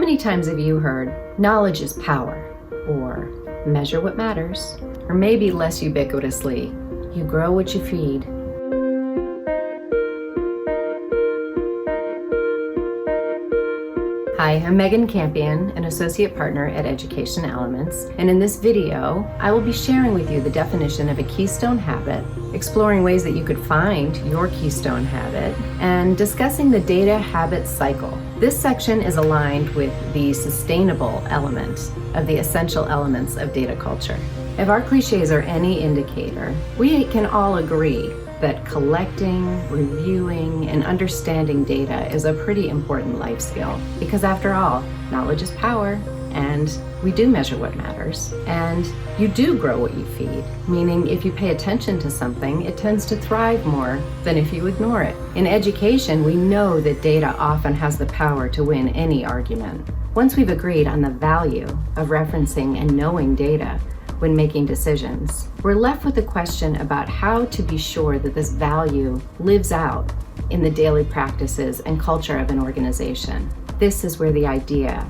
many times have you heard, knowledge is power, or measure what matters, or maybe less ubiquitously, you grow what you feed? Hi, I'm Megan Campion, an associate partner at Education Elements, and in this video, I will be sharing with you the definition of a Keystone habit, exploring ways that you could find your Keystone habit, and discussing the data habit cycle. This section is aligned with the sustainable element of the essential elements of data culture. If our cliches are any indicator, we can all agree that collecting, reviewing, and understanding data is a pretty important life skill. Because after all, knowledge is power, and we do measure what matters, and you do grow what you feed, meaning if you pay attention to something, it tends to thrive more than if you ignore it. In education, we know that data often has the power to win any argument. Once we've agreed on the value of referencing and knowing data when making decisions, we're left with the question about how to be sure that this value lives out in the daily practices and culture of an organization. This is where the idea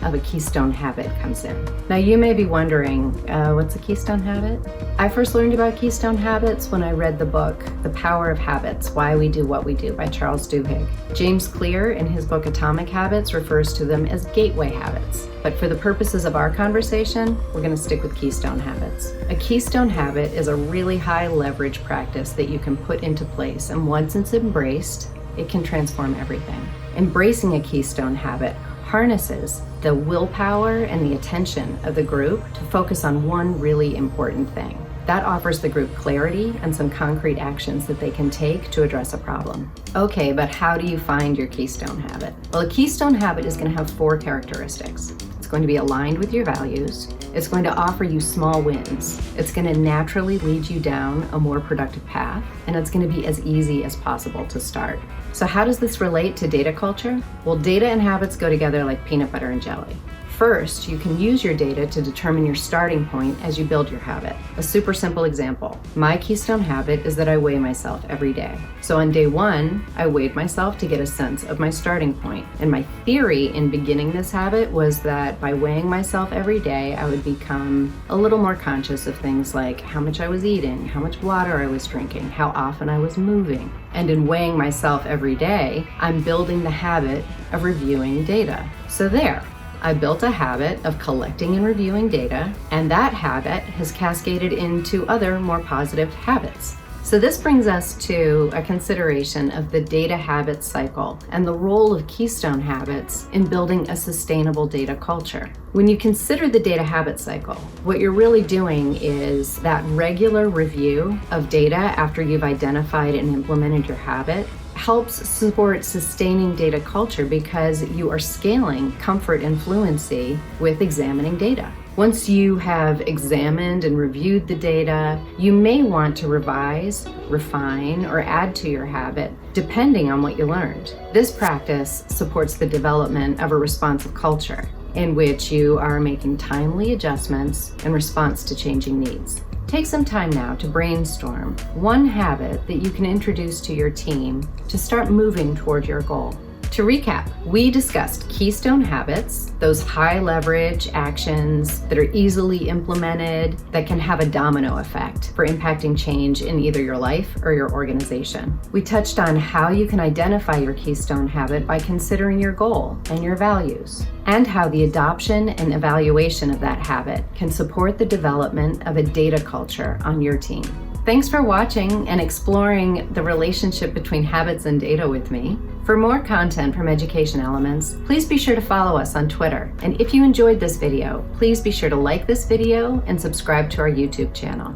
of a Keystone habit comes in. Now you may be wondering, what's a Keystone habit? I first learned about Keystone habits when I read the book, The Power of Habits, Why We Do What We Do by Charles Duhigg. James Clear in his book Atomic Habits refers to them as gateway habits. But for the purposes of our conversation, we're going to stick with Keystone habits. A Keystone habit is a really high leverage practice that you can put into place, and once it's embraced, it can transform everything. Embracing a Keystone habit harnesses the willpower and the attention of the group to focus on one really important thing. That offers the group clarity and some concrete actions that they can take to address a problem. Okay, but how do you find your Keystone habit? Well, a Keystone habit is going to have 4 characteristics. It's going to be aligned with your values. It's going to offer you small wins. It's going to naturally lead you down a more productive path, and it's going to be as easy as possible to start. So how does this relate to data culture? Well, data and habits go together like peanut butter and jelly. First, you can use your data to determine your starting point as you build your habit. A super simple example. My Keystone habit is that I weigh myself every day. So on day 1, I weighed myself to get a sense of my starting point. And my theory in beginning this habit was that by weighing myself every day, I would become a little more conscious of things like how much I was eating, how much water I was drinking, how often I was moving. And in weighing myself every day, I'm building the habit of reviewing data. So there. I built a habit of collecting and reviewing data, and that habit has cascaded into other more positive habits. So this brings us to a consideration of the data habit cycle and the role of Keystone habits in building a sustainable data culture. When you consider the data habit cycle, what you're really doing is that regular review of data after you've identified and implemented your habit helps support sustaining data culture because you are scaling comfort and fluency with examining data. Once you have examined and reviewed the data, you may want to revise, refine, or add to your habit, depending on what you learned. This practice supports the development of a responsive culture in which you are making timely adjustments in response to changing needs. Take some time now to brainstorm one habit that you can introduce to your team to start moving toward your goal. To recap, we discussed Keystone habits, those high leverage actions that are easily implemented that can have a domino effect for impacting change in either your life or your organization. We touched on how you can identify your Keystone habit by considering your goal and your values, and how the adoption and evaluation of that habit can support the development of a data culture on your team. Thanks for watching and exploring the relationship between habits and data with me. For more content from Education Elements, please be sure to follow us on Twitter. And if you enjoyed this video, please be sure to like this video and subscribe to our YouTube channel.